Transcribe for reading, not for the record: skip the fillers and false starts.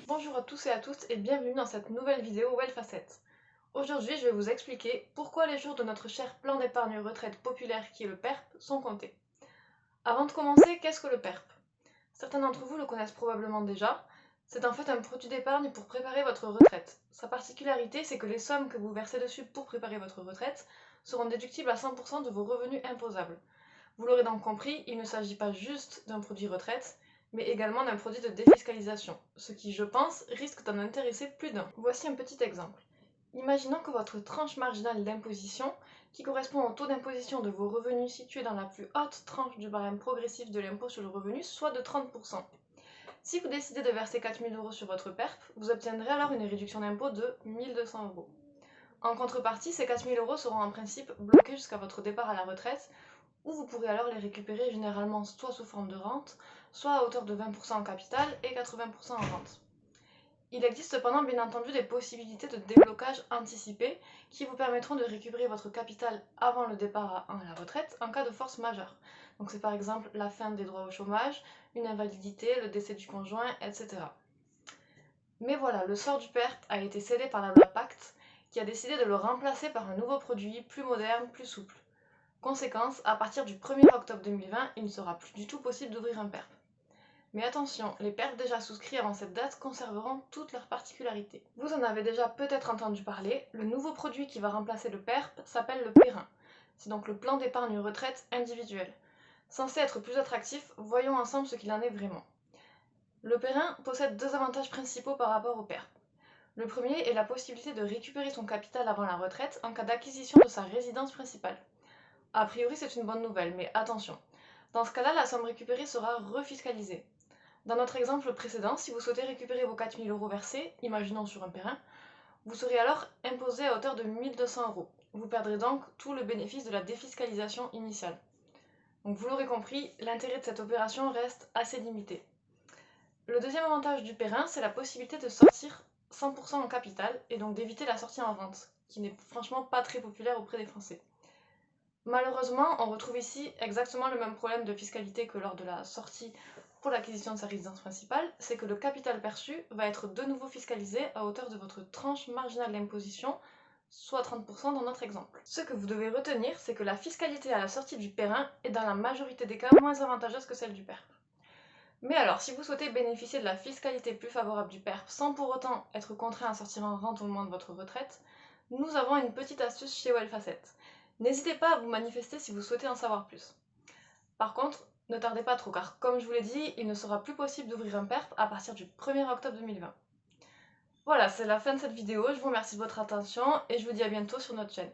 Bonjour à tous et à toutes et bienvenue dans cette nouvelle vidéo Well Facette. Aujourd'hui, je vais vous expliquer pourquoi les jours de notre cher plan d'épargne retraite populaire qui est le PERP sont comptés. Avant de commencer, qu'est-ce que le PERP? Certains d'entre vous le connaissent probablement déjà. C'est en fait un produit d'épargne pour préparer votre retraite. Sa particularité, c'est que les sommes que vous versez dessus pour préparer votre retraite seront déductibles à 100% de vos revenus imposables. Vous l'aurez donc compris, il ne s'agit pas juste d'un produit retraite, mais également d'un produit de défiscalisation, ce qui, je pense, risque d'en intéresser plus d'un. Voici un petit exemple. Imaginons que votre tranche marginale d'imposition, qui correspond au taux d'imposition de vos revenus situés dans la plus haute tranche du barème progressif de l'impôt sur le revenu, soit de 30%. Si vous décidez de verser 4 000 € sur votre PERP, vous obtiendrez alors une réduction d'impôt de 1 200 €. En contrepartie, ces 4 000 € seront en principe bloqués jusqu'à votre départ à la retraite, où vous pourrez alors les récupérer généralement soit sous forme de rente, soit à hauteur de 20% en capital et 80% en rente. Il existe cependant bien entendu des possibilités de déblocage anticipé qui vous permettront de récupérer votre capital avant le départ à la retraite en cas de force majeure. Donc c'est par exemple la fin des droits au chômage, une invalidité, le décès du conjoint, etc. Mais voilà, le sort du PERP a été scellé par la loi Pacte qui a décidé de le remplacer par un nouveau produit plus moderne, plus souple. Conséquence, à partir du 1er octobre 2020, il ne sera plus du tout possible d'ouvrir un PERP. Mais attention, les PERP déjà souscrits avant cette date conserveront toutes leurs particularités. Vous en avez déjà peut-être entendu parler, le nouveau produit qui va remplacer le PERP s'appelle le PERIN. C'est donc le plan d'épargne retraite individuel. Censé être plus attractif, voyons ensemble ce qu'il en est vraiment. Le PERIN possède deux avantages principaux par rapport au PERP. Le premier est la possibilité de récupérer son capital avant la retraite en cas d'acquisition de sa résidence principale. A priori, c'est une bonne nouvelle, mais attention. Dans ce cas-là, la somme récupérée sera refiscalisée. Dans notre exemple précédent, si vous souhaitez récupérer vos 4 000 € versés, imaginons sur un PERIN, vous serez alors imposé à hauteur de 1 200 €. Vous perdrez donc tout le bénéfice de la défiscalisation initiale. Donc vous l'aurez compris, l'intérêt de cette opération reste assez limité. Le deuxième avantage du PERIN, c'est la possibilité de sortir 100% en capital et donc d'éviter la sortie en rente, qui n'est franchement pas très populaire auprès des Français. Malheureusement, on retrouve ici exactement le même problème de fiscalité que lors de la sortie pour l'acquisition de sa résidence principale, c'est que le capital perçu va être de nouveau fiscalisé à hauteur de votre tranche marginale d'imposition, soit 30% dans notre exemple. Ce que vous devez retenir, c'est que la fiscalité à la sortie du PERIN est dans la majorité des cas moins avantageuse que celle du PERP. Mais alors, si vous souhaitez bénéficier de la fiscalité plus favorable du PERP sans pour autant être contraint à sortir en rente au moment de votre retraite, nous avons une petite astuce chez Well Facette. N'hésitez pas à vous manifester si vous souhaitez en savoir plus. Par contre, ne tardez pas trop car, comme je vous l'ai dit, il ne sera plus possible d'ouvrir un PERP à partir du 1er octobre 2020. Voilà, c'est la fin de cette vidéo, je vous remercie de votre attention et je vous dis à bientôt sur notre chaîne.